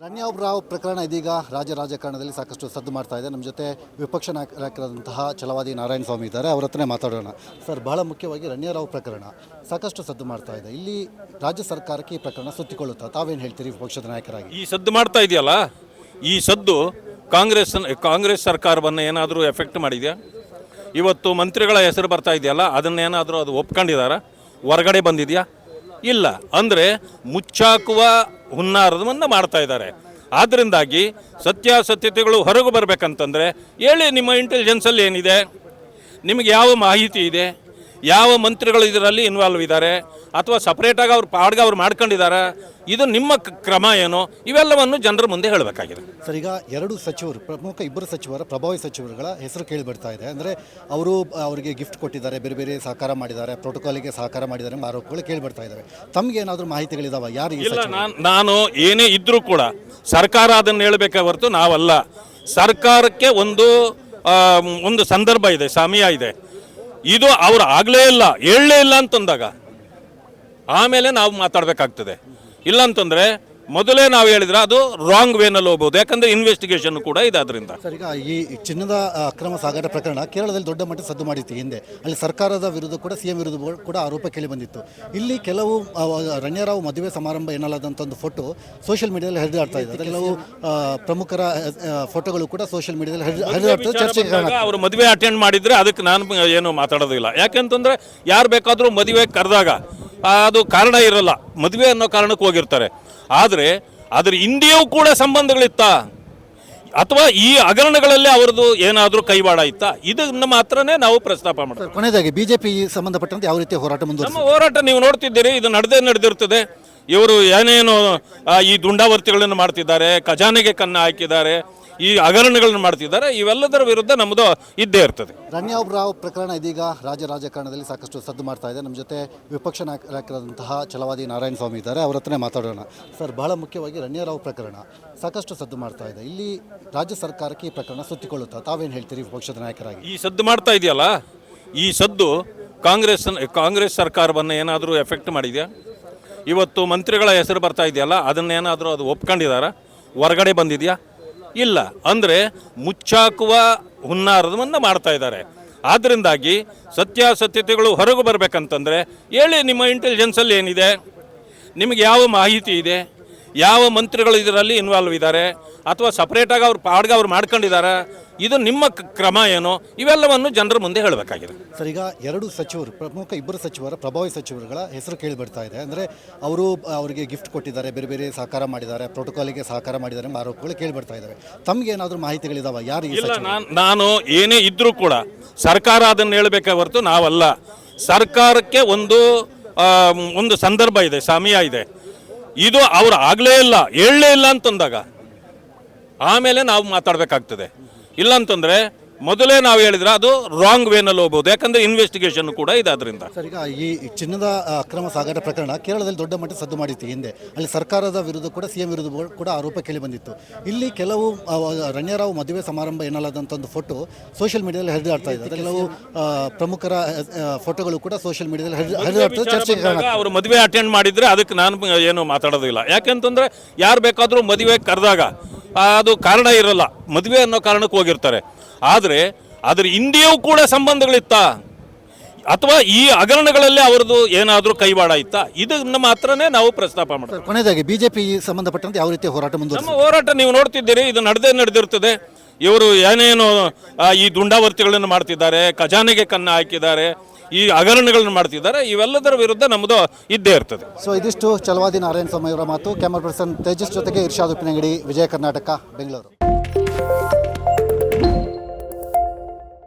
ರಣ್ಯಾರಾವ್ ಪ್ರಕರಣ ಇದೀಗ ರಾಜಕಾರಣದಲ್ಲಿ ಸಾಕಷ್ಟು ಸದ್ದು ಮಾಡ್ತಾ ಇದೆ. ನಮ್ಮ ಜೊತೆ ವಿಪಕ್ಷ ನಾಯಕರಾದಂತಹ ಛಲವಾದಿ ನಾರಾಯಣಸ್ವಾಮಿ ಇದ್ದಾರೆ. ಅವರ ಹತ್ರನೇ ಮಾತಾಡೋಣ. ಸರ್, ಬಹಳ ಮುಖ್ಯವಾಗಿ ರಣ್ಯಾರಾವ್ ಪ್ರಕರಣ ಸಾಕಷ್ಟು ಸದ್ದು ಮಾಡ್ತಾ ಇದೆ. ಇಲ್ಲಿ ರಾಜ್ಯ ಸರ್ಕಾರಕ್ಕೆ ಈ ಪ್ರಕರಣ ಸುತ್ತಿಕೊಳ್ಳುತ್ತಾ ತಾವೇನು ಹೇಳ್ತೀರಿ ವಿಪಕ್ಷದ ನಾಯಕರಾಗಿ? ಈ ಸದ್ದು ಮಾಡ್ತಾ ಇದೆಯಲ್ಲ, ಈ ಸದ್ದು ಕಾಂಗ್ರೆಸ್ ಸರ್ಕಾರವನ್ನು ಏನಾದರೂ ಎಫೆಕ್ಟ್ ಮಾಡಿದೆಯಾ? ಇವತ್ತು ಮಂತ್ರಿಗಳ ಹೆಸರು ಬರ್ತಾ ಇದೆಯಲ್ಲ, ಅದನ್ನೇನಾದರೂ ಅದು ಒಪ್ಕೊಂಡಿದ್ದಾರಾ? ಹೊರಗಡೆ ಬಂದಿದೆಯಾ? ಇಲ್ಲ. ಅಂದರೆ ಮುಚ್ಚಾಕುವ ಹುನ್ನಾರವನ್ನು ಮಾಡ್ತಾ ಇದ್ದಾರೆ. ಆದ್ದರಿಂದಾಗಿ ಸತ್ಯಾಸತ್ಯತೆಗಳು ಹೊರಗೆ ಬರಬೇಕಂತಂದರೆ ಹೇಳಿ, ನಿಮ್ಮ ಇಂಟೆಲಿಜೆನ್ಸಲ್ಲಿ ಏನಿದೆ, ನಿಮಗೆ ಯಾವ ಮಾಹಿತಿ ಇದೆ, ಯಾವ ಮಂತ್ರಿಗಳು ಇದರಲ್ಲಿ ಇನ್ವಾಲ್ವ್ ಇದ್ದಾರೆ, ಅಥವಾ ಸಪ್ರೇಟಾಗಿ ಅವ್ರು ಮಾಡ್ಕೊಂಡಿದ್ದಾರೆ, ಇದು ನಿಮ್ಮ ಕ್ರಮ ಏನು, ಇವೆಲ್ಲವನ್ನು ಜನರ ಮುಂದೆ ಹೇಳಬೇಕಾಗಿದೆ. ಸರ್, ಈಗ ಪ್ರಮುಖ ಇಬ್ಬರು ಸಚಿವರ ಪ್ರಭಾವಿ ಸಚಿವರುಗಳ ಹೆಸರು ಕೇಳಿ ಬರ್ತಾ ಇದೆ. ಅಂದರೆ ಅವರಿಗೆ ಗಿಫ್ಟ್ ಕೊಟ್ಟಿದ್ದಾರೆ, ಬೇರೆ ಬೇರೆ ಸಹಕಾರ ಮಾಡಿದ್ದಾರೆ, ಪ್ರೋಟೋಕಾಲಿಗೆ ಸಹಕಾರ ಮಾಡಿದ್ದಾರೆ ಎಂಬ ಆರೋಪಗಳು ಕೇಳಿ ಬರ್ತಾ ಇದ್ದಾವೆ. ತಮಗೆ ಏನಾದರೂ ಮಾಹಿತಿಗಳಿದಾವೆ? ಯಾರು? ಇಲ್ಲ, ನಾನು ಏನೇ ಇದ್ರೂ ಕೂಡ ಸರ್ಕಾರ ಅದನ್ನು ಹೇಳಬೇಕೇ ಹೊರತು ನಾವಲ್ಲ. ಸರ್ಕಾರಕ್ಕೆ ಒಂದು ಸಂದರ್ಭ ಇದೆ, ಸಮಯ ಇದೆ. ಇದು ಅವ್ರು ಆಗಲೇ ಇಲ್ಲ, ಹೇಳಲೇ ಇಲ್ಲ ಅಂತಂದಾಗ ಆಮೇಲೆ ನಾವು ಮಾತಾಡಬೇಕಾಗ್ತದೆ. ಇಲ್ಲ ಅಂತಂದರೆ ಮೊದಲೇ ನಾವು ಹೇಳಿದ್ರೆ ಅದು ರಾಂಗ್ ವೇನಲ್ಲಿ ಹೋಗ್ಬೋದು. ಯಾಕಂದರೆ ಇನ್ವೆಸ್ಟಿಗೇಷನ್ ಕೂಡ ಇದೆ ಅದರಿಂದ. ಸರ್, ಈಗ ಈ ಚಿನ್ನದ ಅಕ್ರಮ ಸಾಗಾಟ ಪ್ರಕರಣ ಕೇರಳದಲ್ಲಿ ದೊಡ್ಡ ಮಟ್ಟ ಸದ್ದು ಮಾಡಿತ್ತು. ಹಿಂದೆ ಅಲ್ಲಿ ಸರ್ಕಾರದ ವಿರುದ್ಧ ಕೂಡ ಸಿಎಂ ವಿರುದ್ಧ ಕೂಡ ಆರೋಪ ಕೇಳಿ ಬಂದಿತ್ತು. ಇಲ್ಲಿ ಕೆಲವು ರಣ್ಯಾರಾವ್ ಮದುವೆ ಸಮಾರಂಭ ಎನ್ನಲಾದಂಥ ಒಂದು ಫೋಟೋ ಸೋಷಿಯಲ್ ಮೀಡಿಯಾದಲ್ಲಿ ಹರಿದಾಡ್ತಾ ಇದೆ. ಕೆಲವು ಪ್ರಮುಖರ ಫೋಟೋಗಳು ಕೂಡ ಸೋಷಿಯಲ್ ಮೀಡಿಯಾದಲ್ಲಿ ಹರಿದಾಡ್ತದೆ. ಚರ್ಚೆಗೆ ಅವರು ಮದುವೆ ಅಟೆಂಡ್ ಮಾಡಿದರೆ ಅದಕ್ಕೆ ನಾನು ಏನು ಮಾತಾಡೋದಿಲ್ಲ. ಯಾಕೆಂತಂದರೆ ಯಾರು ಬೇಕಾದರೂ ಮದುವೆ ಕರೆದಾಗ ಅದು ಕಾರಣ ಇರಲ್ಲ, ಮದುವೆ ಅನ್ನೋ ಕಾರಣಕ್ಕೆ ಹೋಗಿರ್ತಾರೆ. ಆದರೆ ಅದ್ರ ಹಿಂದೆಯೂ ಕೂಡ ಸಂಬಂಧಗಳಿತ್ತ, ಅಥವಾ ಈ ಹಗರಣಗಳಲ್ಲಿ ಅವ್ರದ್ದು ಏನಾದರೂ ಕೈವಾಡ ಇತ್ತ, ಇದನ್ನು ಮಾತ್ರನೇ ನಾವು ಪ್ರಸ್ತಾಪ ಮಾಡ್ತೀವಿ. ಕೊನೆಯದಾಗಿ ಬಿಜೆಪಿ ಸಂಬಂಧಪಟ್ಟಂತೆ ಯಾವ ರೀತಿಯ ಹೋರಾಟ ಮುಂದುವರಿಸುತ್ತೆ? ನಮ್ಮ ಹೋರಾಟ ನೀವು ನೋಡ್ತಿದ್ದೀರಿ, ಇದು ನಡೆದಿರ್ತದೆ. ಇವರು ಏನೇನು ಈ ದುಂಡಾವರ್ತಿಗಳನ್ನು ಮಾಡ್ತಿದ್ದಾರೆ, ಖಜಾನೆಗೆ ಕನ್ನ ಹಾಕಿದ್ದಾರೆ, ಈ ಹಗರಣಗಳನ್ನು ಮಾಡ್ತಿದ್ದಾರೆ, ಇವೆಲ್ಲದರ ವಿರುದ್ಧ ನಮ್ಮದು ಇದ್ದೇ ಇರ್ತದೆ. ರಣ್ಯಾರಾವ್ ಪ್ರಕರಣ ಇದೀಗ ರಾಜಕಾರಣದಲ್ಲಿ ಸಾಕಷ್ಟು ಸದ್ದು ಮಾಡ್ತಾ ಇದೆ. ನಮ್ಮ ಜೊತೆ ವಿಪಕ್ಷ ನಾಯಕರಾದಂತಹ ಛಲವಾದಿ ನಾರಾಯಣಸ್ವಾಮಿ ಇದ್ದಾರೆ. ಅವರ ಹತ್ರನೇ ಮಾತಾಡೋಣ. ಸರ್, ಬಹಳ ಮುಖ್ಯವಾಗಿ ರಣ್ಯಾರಾವ್ ಪ್ರಕರಣ ಸಾಕಷ್ಟು ಸದ್ದು ಮಾಡ್ತಾ ಇದೆ. ಇಲ್ಲಿ ರಾಜ್ಯ ಸರ್ಕಾರಕ್ಕೆ ಈ ಪ್ರಕರಣ ಸುತ್ತಿಕೊಳ್ಳುತ್ತಾ ತಾವೇನು ಹೇಳ್ತೀರಿ ವಿಪಕ್ಷದ ನಾಯಕರಾಗಿ? ಈ ಸದ್ದು ಮಾಡ್ತಾ ಇದೆಯಲ್ಲ, ಈ ಸದ್ದು ಕಾಂಗ್ರೆಸ್ ಸರ್ಕಾರವನ್ನು ಏನಾದರೂ ಎಫೆಕ್ಟ್ ಮಾಡಿದೆಯಾ? ಇವತ್ತು ಮಂತ್ರಿಗಳ ಹೆಸರು ಬರ್ತಾ ಇದೆಯಲ್ಲ, ಅದನ್ನೇನಾದರೂ ಅದು ಒಪ್ಕೊಂಡಿದ್ದಾರಾ? ಹೊರಗಡೆ ಬಂದಿದೆಯಾ? ಇಲ್ಲ. ಅಂದರೆ ಮುಚ್ಚಾಕುವ ಹುನ್ನಾರವನ್ನು ಮಾಡ್ತಾ ಇದ್ದಾರೆ. ಆದ್ದರಿಂದಾಗಿ ಸತ್ಯಾಸತ್ಯತೆಗಳು ಹೊರಗೆ ಬರಬೇಕಂತಂದರೆ ಹೇಳಿ, ನಿಮ್ಮ ಇಂಟೆಲಿಜೆನ್ಸಲ್ಲಿ ಏನಿದೆ, ನಿಮಗೆ ಯಾವ ಮಾಹಿತಿ ಇದೆ, ಯಾವ ಮಂತ್ರಿಗಳು ಇದರಲ್ಲಿ ಇನ್ವಾಲ್ವ್ ಇದ್ದಾರೆ, ಅಥವಾ ಸಪ್ರೇಟಾಗಿ ಅವ್ರು ಮಾಡ್ಕೊಂಡಿದ್ದಾರೆ, ಇದು ನಿಮ್ಮ ಕ್ರಮ ಏನು, ಇವೆಲ್ಲವನ್ನು ಜನರ ಮುಂದೆ ಹೇಳಬೇಕಾಗಿದೆ. ಸರ್, ಈಗ ಪ್ರಮುಖ ಇಬ್ಬರು ಸಚಿವರ ಪ್ರಭಾವಿ ಸಚಿವರುಗಳ ಹೆಸರು ಕೇಳಿ ಬರ್ತಾ ಇದೆ. ಅಂದರೆ ಅವರಿಗೆ ಗಿಫ್ಟ್ ಕೊಟ್ಟಿದ್ದಾರೆ, ಬೇರೆ ಬೇರೆ ಸಹಕಾರ ಮಾಡಿದ್ದಾರೆ, ಪ್ರೋಟೋಕಾಲಿಗೆ ಸಹಕಾರ ಮಾಡಿದ್ದಾರೆ ಎಂಬ ಆರೋಪಗಳು ಕೇಳಿ ಬರ್ತಾ ಇದ್ದಾವೆ. ತಮಗೆ ಏನಾದರೂ ಮಾಹಿತಿಗಳಿದಾವೆ? ಯಾರು? ಇಲ್ಲ, ನಾನು ಏನೇ ಇದ್ರೂ ಕೂಡ ಸರ್ಕಾರ ಅದನ್ನು ಹೇಳಬೇಕೇ ಹೊರತು ನಾವಲ್ಲ. ಸರ್ಕಾರಕ್ಕೆ ಒಂದು ಸಂದರ್ಭ ಇದೆ, ಸಮಯ ಇದೆ. ಇದು ಅವ್ರು ಆಗಲೇ ಇಲ್ಲ, ಹೇಳಲೇ ಇಲ್ಲ ಅಂತಂದಾಗ ಆಮೇಲೆ ನಾವು ಮಾತಾಡಬೇಕಾಗ್ತದೆ. ಇಲ್ಲ ಅಂತಂದರೆ ಮೊದಲೇ ನಾವು ಹೇಳಿದ್ರೆ ಅದು ರಾಂಗ್ ವೇನಲ್ಲಿ ಹೋಗ್ಬೋದು. ಯಾಕಂದರೆ ಇನ್ವೆಸ್ಟಿಗೇಷನ್ ಕೂಡ ಇದೆ ಅದರಿಂದ. ಸರ್, ಈಗ ಈ ಚಿನ್ನದ ಅಕ್ರಮ ಸಾಗಾಟ ಪ್ರಕರಣ ಕೇರಳದಲ್ಲಿ ದೊಡ್ಡ ಮಟ್ಟ ಸದ್ದು ಮಾಡಿತ್ತು. ಹಿಂದೆ ಅಲ್ಲಿ ಸರ್ಕಾರದ ವಿರುದ್ಧ ಕೂಡ ಸಿಎಂ ವಿರುದ್ಧ ಕೂಡ ಆರೋಪ ಕೇಳಿ ಬಂದಿತ್ತು. ಇಲ್ಲಿ ಕೆಲವು ರಣ್ಯಾರಾವ್ ಮದುವೆ ಸಮಾರಂಭ ಎನ್ನಲಾದಂಥ ಒಂದು ಫೋಟೋ ಸೋಷಿಯಲ್ ಮೀಡಿಯಾದಲ್ಲಿ ಹರಿದಾಡ್ತಾ ಇದೆ. ಕೆಲವು ಪ್ರಮುಖರ ಫೋಟೋಗಳು ಕೂಡ ಸೋಷಿಯಲ್ ಮೀಡಿಯಾದಲ್ಲಿ ಹರಿದಾಡ್ತದೆ. ಚರ್ಚೆಗೆ ಅವರು ಮದುವೆ ಅಟೆಂಡ್ ಮಾಡಿದರೆ ಅದಕ್ಕೆ ನಾನು ಏನು ಮಾತಾಡೋದಿಲ್ಲ. ಯಾಕೆಂತಂದರೆ ಯಾರು ಬೇಕಾದರೂ ಮದುವೆ ಕರೆದಾಗ ಅದು ಕಾರಣ ಇರಲ್ಲ, ಮದುವೆ ಅನ್ನೋ ಕಾರಣಕ್ಕೆ ಹೋಗಿರ್ತಾರೆ. ಆದರೆ ಅದ್ರ ಹಿಂದೆಯೂ ಕೂಡ ಸಂಬಂಧಗಳಿತ್ತ, ಅಥವಾ ಈ ಹಗರಣಗಳಲ್ಲಿ ಅವ್ರದ್ದು ಏನಾದರೂ ಕೈವಾಡ ಇತ್ತ, ಇದನ್ನು ಮಾತ್ರನೇ ನಾವು ಪ್ರಸ್ತಾಪ ಮಾಡ್ತೀವಿ. ಕೊನೆಯದಾಗಿ ಬಿಜೆಪಿ ಸಂಬಂಧಪಟ್ಟಂತೆ ಯಾವ ರೀತಿಯ ಹೋರಾಟ ಮುಂದುವರಿಸುತ್ತೆ? ನಮ್ಮ ಹೋರಾಟ ನೀವು ನೋಡ್ತಿದ್ದೀರಿ, ಇದು ನಡೆದಿರ್ತದೆ. ಇವರು ಏನೇನು ಈ ದುಂಡಾವರ್ತಿಗಳನ್ನು ಮಾಡ್ತಿದ್ದಾರೆ, ಖಜಾನೆಗೆ ಕನ್ನ ಹಾಕಿದ್ದಾರೆ, ಈ ಹಗರಣಗಳನ್ನು ಮಾಡ್ತಿದ್ದಾರೆ, ಇವೆಲ್ಲದರ ವಿರುದ್ಧ ನಮ್ಮದು ಇದ್ದೇ ಇರ್ತದೆ. ಸೊ ಇದಿಷ್ಟು ಛಲವಾದಿ ನಾರಾಯಣಸ್ವಾಮಿ ಅವರ ಮಾತು. ಕ್ಯಾಮರಾ ಪರ್ಸನ್ ತೇಜಸ್ ಜೊತೆಗೆ ಇರ್ಷಾದ್ ಉಪ್ಪಿನಂಗಡಿ, ವಿಜಯ ಕರ್ನಾಟಕ, ಬೆಂಗಳೂರು.